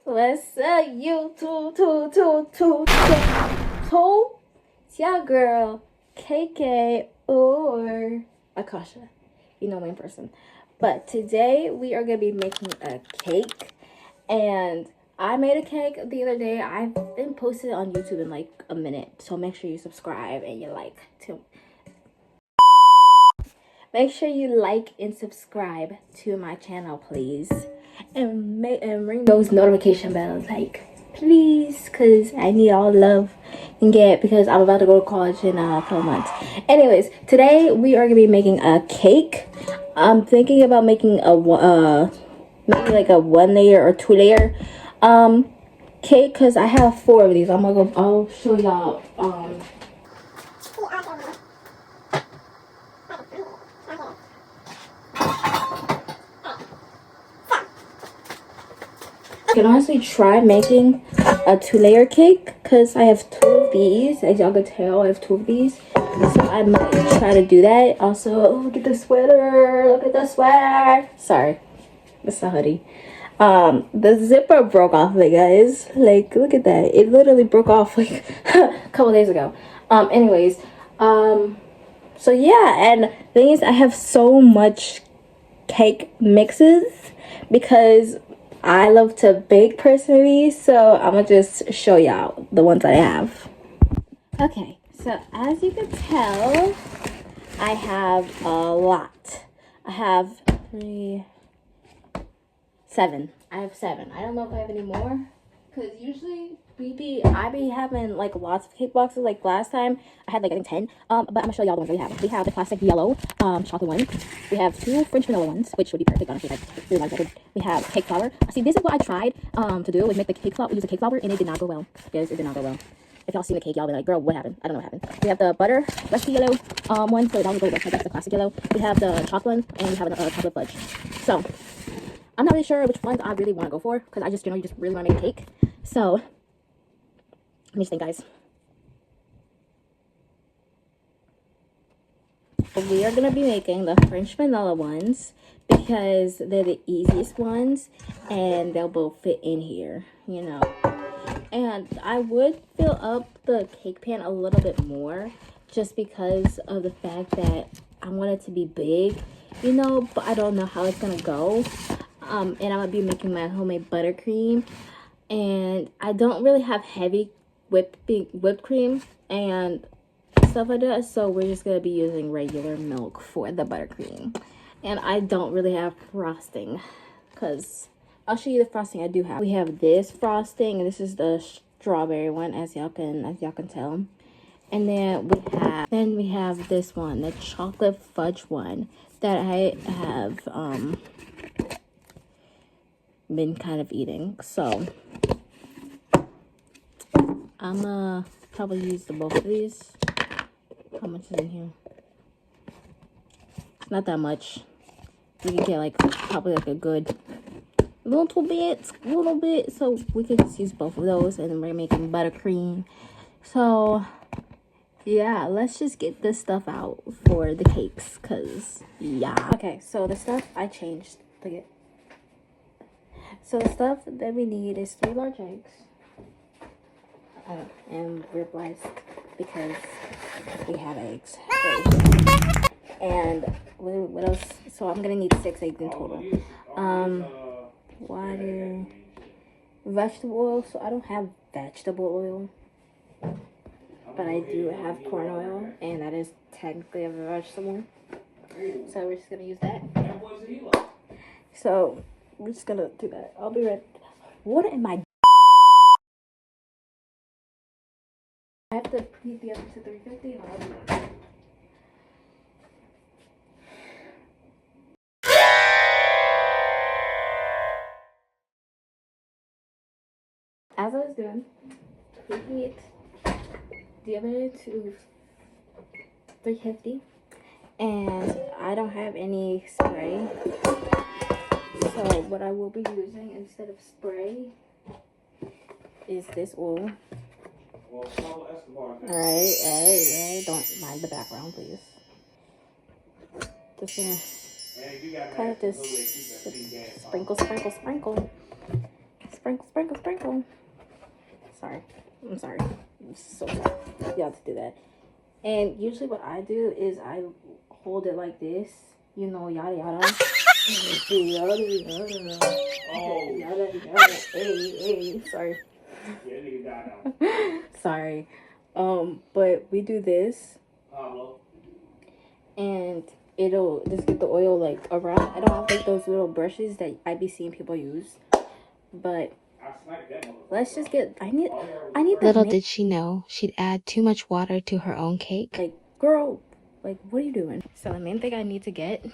What's up, YouTube? It's your girl, KK, or Akasha. You know me in person. But today we are going to be making a cake. And I made a cake the other day. I've been posted on YouTube in like a minute. So make sure you subscribe and you like to. Make sure you like and subscribe to my channel, please. And ring those notification bells, like, please, because I need all the love I can get because I'm about to go to college in a couple months. Anyways, today we are going to be making a cake. I'm thinking about making a maybe like a 1 layer or 2 layer cake because I have 4 of these. I'll show y'all I can honestly try making a 2-layer cake because I have 2 of these. As y'all can tell, I have 2 of these. So I might try to do that. Also, oh, look at the sweater. Look at the sweater. Sorry, it's a hoodie. The zipper broke off, like, guys. Like, look at that. It literally broke off like a couple days ago. Anyways, so yeah, and the thing is, I have so much cake mixes because I love to bake personally, so I'm gonna just show y'all the ones I have. Okay, so as you can tell, I have a lot. I have 7. I have 7. I don't know if I have any more, because usually I be having like lots of cake boxes. Like last time I had like I think 10. But I'm gonna show y'all the ones that we have. We have the classic yellow chocolate one. We have 2 French vanilla ones, which would be perfect honestly. We have cake flour. See, this is what I tried to do, was make the cake flour, use the cake flour, and it did not go well. Guys, it did not go well. If y'all seen the cake, y'all be like, girl, what happened? I don't know what happened. We have the butter recipe yellow one, so that would go with that's the classic yellow. We have the chocolate one, and we have the chocolate fudge. So I'm not really sure which ones I really want to go for, because I just generally just really want to make a cake. So let me just think, guys. We are gonna be making the French vanilla ones because they're the easiest ones, and they'll both fit in here, you know. And I would fill up the cake pan a little bit more, just because of the fact that I want it to be big, you know, but I don't know how it's gonna go. And I'm gonna be making my homemade buttercream, and I don't really have heavy whipped cream and stuff like that, so we're just gonna be using regular milk for the buttercream. And I don't really have frosting, because I'll show you the frosting I do have. We have this frosting, and this is the strawberry one, as y'all can tell. And then we have this one, the chocolate fudge one, that I have been kind of eating. So I'm gonna probably use both of these. How much is in here? It's not that much. We can get like probably like a good little bit, so we could just use both of those. And then we're making buttercream. So yeah, let's just get this stuff out for the cakes, cause yeah. Okay, so the stuff I changed. Look at. So the stuff that we need is 3 large eggs. And we're blessed because we have eggs. And what else? So I'm gonna need 6 eggs in total. Water, vegetable oil. So I don't have vegetable oil, but I do have corn oil, and that is technically a vegetable. So we're just gonna use that. So we're just gonna do that. I'll be right. What am I? I have to preheat the oven to 350, and I'll be right. As I was doing, preheat the oven to 350, and I don't have any spray. So what I will be using instead of spray is this oil. Alright, don't mind the background, please. Just gonna kind of just sprinkle sprinkle, sprinkle, sprinkle. Sorry. I'm sorry. I'm so sorry. You have to do that. And usually what I do is I hold it like this. You know, yada yada. Yada yada. Oh. Yada yada. Hey. Sorry. Sorry. But we do this. And it'll just get the oil like around. I don't have like those little brushes that I be seeing people use. But let's just get, I need Little did she know, she'd add too much water to her own cake. Like, girl, like, what are you doing? So the main thing I need to get,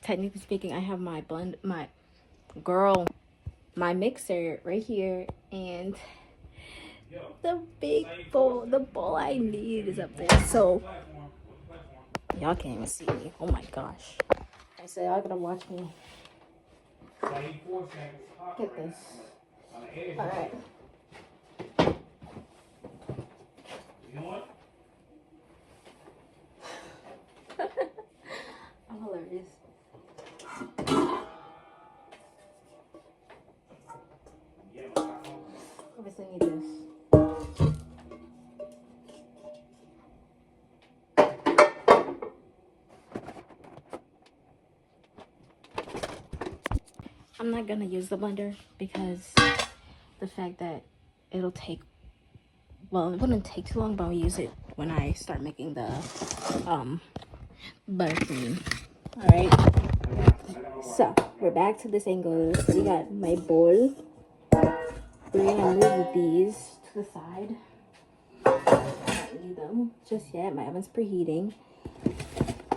technically speaking, I have my my mixer right here, and the big bowl, the bowl I need is up there. So y'all can't even see me. Oh my gosh. I said y'all gotta watch me get this. All right. I'm hilarious. Obviously need this. I'm not gonna use the blender because the fact that it'll take, well, it wouldn't take too long, but I'll use it when I start making the buttercream. All right, so we're back to this angle. We got my bowl. We're gonna move these to the side. I don't need them just yet. My oven's preheating.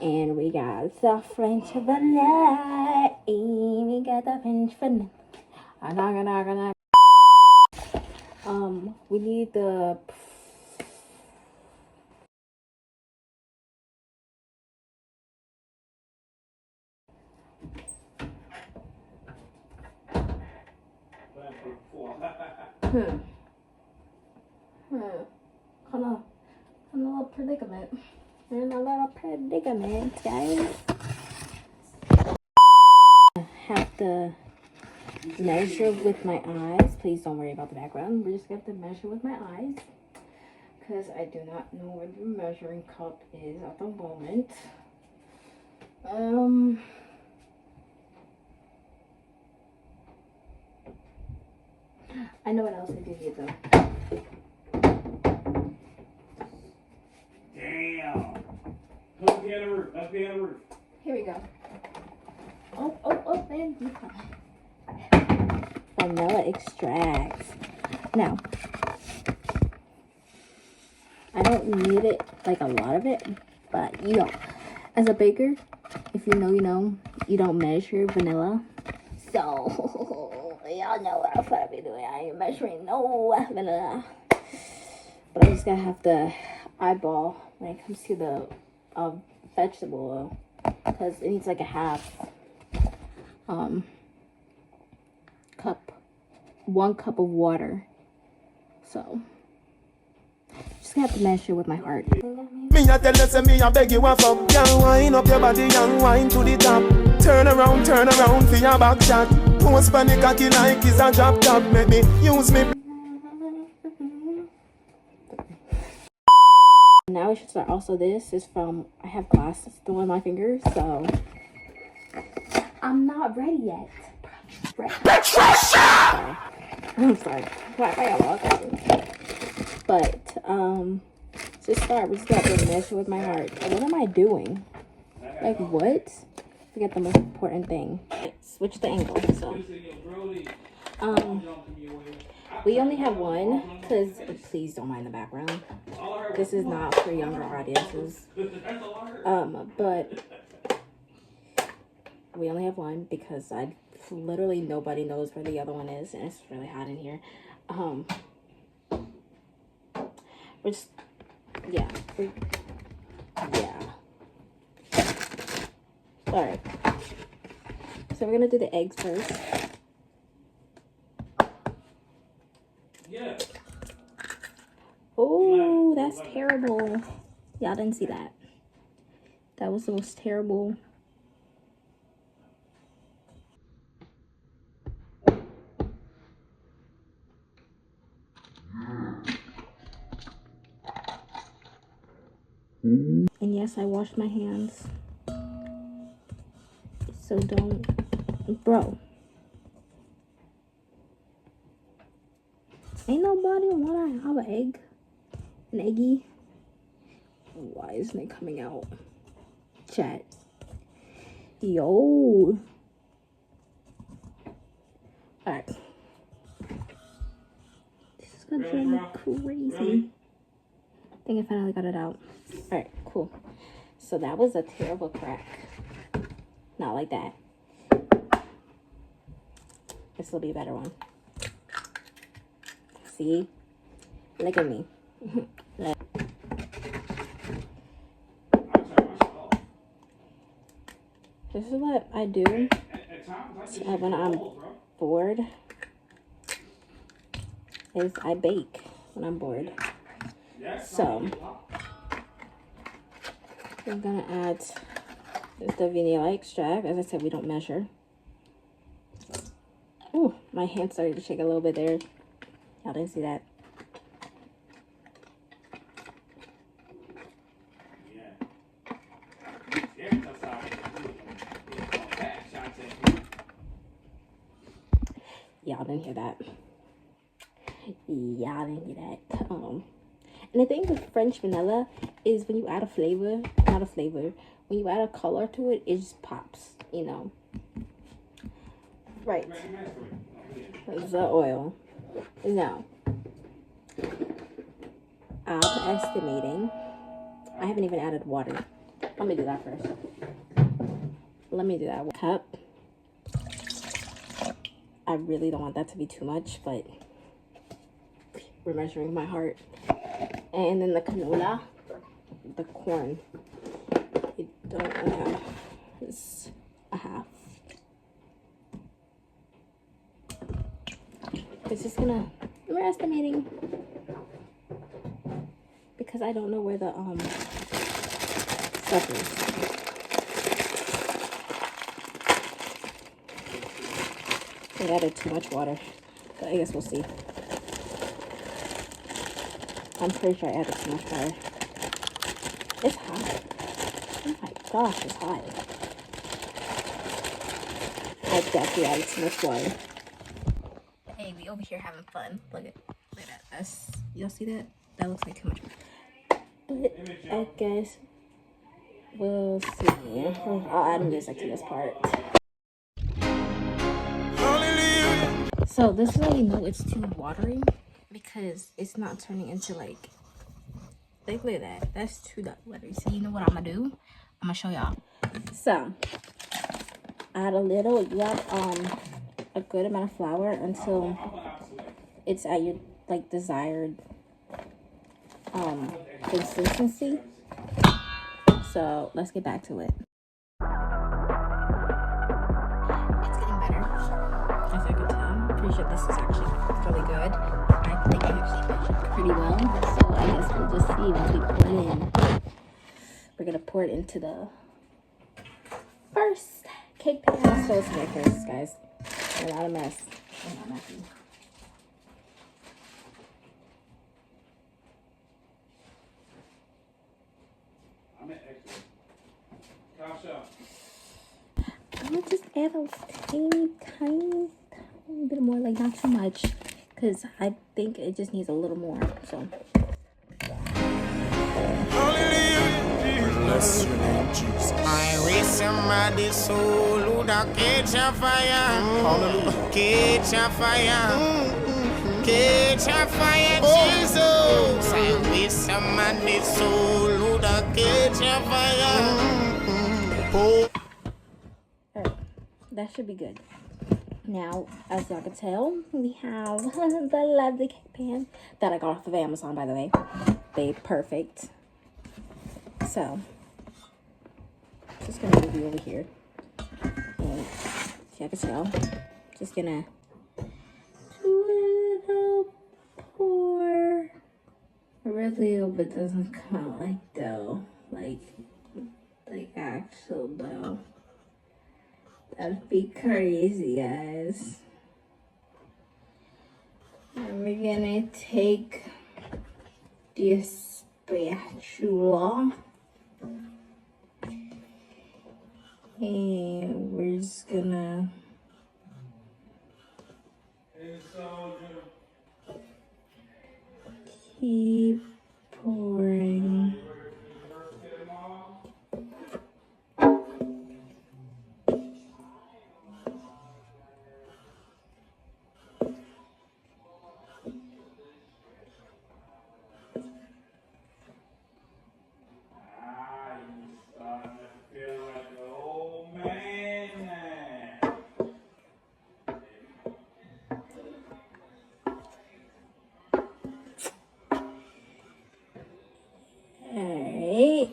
And we got the French vanilla. We got the French vanilla. We need the kind of a little predicament. We're in a little predicament, guys. I have to measure with my eyes. Please don't worry about the background. We're just going to have to measure with my eyes, because I do not know where the measuring cup is at the moment. I know what else I do need though. Damn. Let's be on the roof. Let's be on the roof. Here we go. Oh, man. Vanilla extract. Now, I don't need it, like a lot of it, but you know, as a baker, if you know, you know, you don't measure vanilla. So, y'all know what I'm gonna be doing. I ain't measuring no vanilla. But I'm just gonna have to eyeball when it comes to the vegetable oil, because it needs like a half cup, 1 cup of water. So just gonna have to measure with my heart. Me a tell you say me a beg you a fuck. Girl, wind up your body and wind to the top. Turn around for your back shot. Post panic cocky like it's a drop top. Make me use me. Now we should start. Also, this is from, I have glass still in my fingers, so I'm not ready yet. Sorry. I'm sorry. But to start, we just got to measure with my heart. What am I doing? Like what? Forget the most important thing. Switch the angle. So we only have one, because please don't mind the background. This is not for younger audiences. But we only have one because literally nobody knows where the other one is, and it's really hot in here. We're just, yeah. Alright. So we're gonna do the eggs first. Yeah. Oh, that's terrible. Y'all didn't see that. That was the most terrible. And yes, I washed my hands. So don't, bro. Ain't nobody wanna have an egg, an eggy. Why isn't it coming out? Chat. Yo. Alright. This is gonna drive me crazy. I think I finally got it out. Alright, cool. So that was a terrible crack. Not like that. This will be a better one. See? Look at me. Look. This is what I do when I'm bored. Is I bake when I'm bored. So we're gonna add the vanilla extract. As I said, we don't measure. Ooh, my hand started to shake a little bit there. Y'all didn't see that. Y'all didn't hear that. Y'all didn't hear that. And the thing with French vanilla is when you add a flavor, when you add a color to it, it just pops, you know. Right. The oil. Now, I'm estimating. I haven't even added water. Let me do that first. Let me do that. Cup. I really don't want that to be too much, but we're measuring my heart. And then the canola, the corn. You don't have. It's a half. It's just gonna. We're estimating because I don't know where the stuff is. I added too much water, but I guess we'll see. I'm pretty sure I added too much water. It's hot. Oh my gosh, it's hot. I definitely added too much water. Hey, we over here having fun. Look at that. That's, y'all see that? That looks like too much. But I guess we'll see. I'll add music to this part. So this is how you know it's too watery, because it's not turning into like look at that. That's too watery. So you know what I'm gonna do? I'm gonna show y'all. So add a little. You add a good amount of flour until it's at your like desired consistency. So let's get back to it. It's getting better, as I could tell. I'm pretty sure this is actually really good. I think I actually measured pretty well. So I guess we'll just see once we pour it in. We're gonna pour it into the first cake pan. Let's throw it in there first, guys. We're not a mess. We're not messy. I'm gonna just add a tiny bit more, like not too much, because I think it just needs a little more. So Bless your name, Jesus. I wish somebody soul would catch a fire. Catch a fire. Catch a fire, Jesus. I wish somebody soul would catch a fire. alright, that should be good. Now, as y'all can tell, we have the lovely cake pan that I got off of Amazon, by the way. They perfect. So, just gonna move you over here. And as y'all can tell, just gonna do a little pour. I really hope it doesn't come out like dough, like actual dough. That'd be crazy, guys. And we're gonna take the spatula And we're just gonna keep pouring. Alright.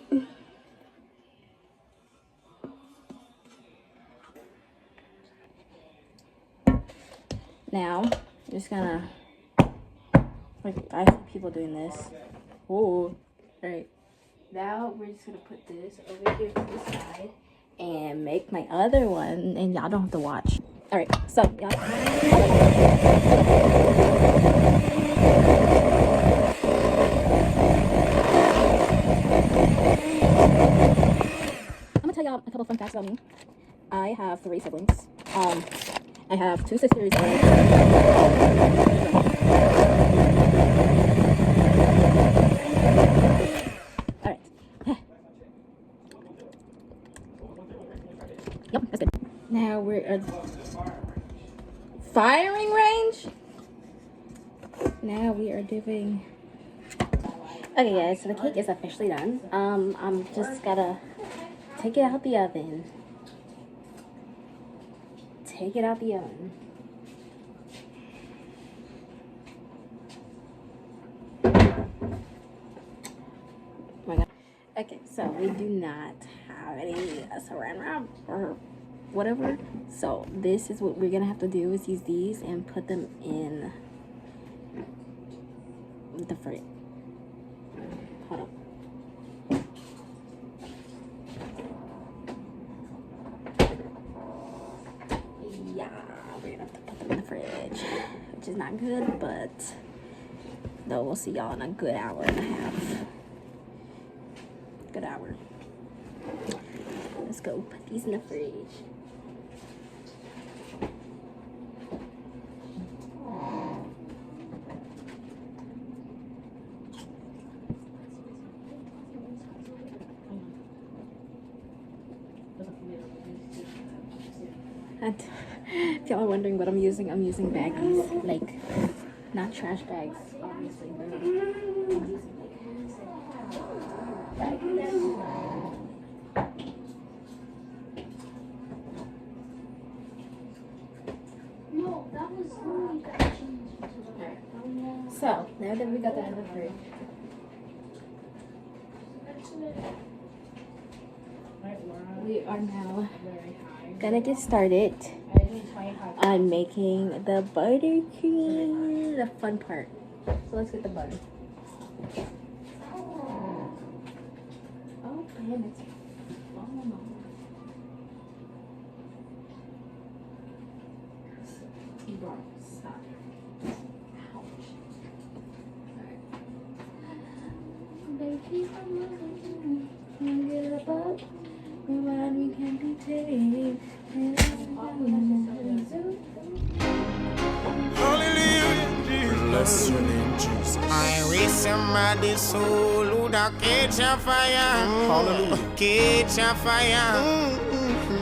Now, I'm just gonna, like, I see people doing this. Oh, alright. Now, we're just gonna put this over here to the side and make my other one, and y'all don't have to watch. Alright, so, y'all. I'm gonna tell y'all a couple fun facts about me. I have 3 siblings. I have 2 sisters. Alright. Yep, that's good. Now we're at firing range. Now we are doing. Okay, guys, so the cake is officially done. I'm just gotta take it out the oven. Take it out the oven. Oh my god. Okay, so we do not have any saran wrap or whatever. So this is what we're gonna have to do, is use these and put them in the fridge. Hold on. Yeah, we're gonna have to put them in the fridge, which is not good, but though we'll see y'all in a good hour and a half. Good hour. Let's go put these in the fridge. If y'all are wondering what I'm using baggies, like, not trash bags, obviously, but I'm using like baggies. No, that was only that changed. So, now that we got that in the fridge, we are now gonna get started on making the buttercream, the fun part. So let's get the butter. Oh man, it's falling off. Stop. Ouch. Alright. Baby, I'm get up. We can be tamed. Hallelujah, Jesus. Bless your name, Jesus. I wish somebody soul would catch a fire. Hallelujah. Catch a fire.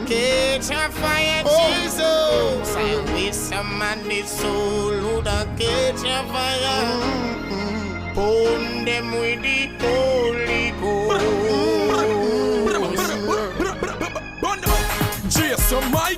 Catch a fire, Jesus. I wish somebody soul would catch a fire. Burn them with the Holy Ghost. Jason, my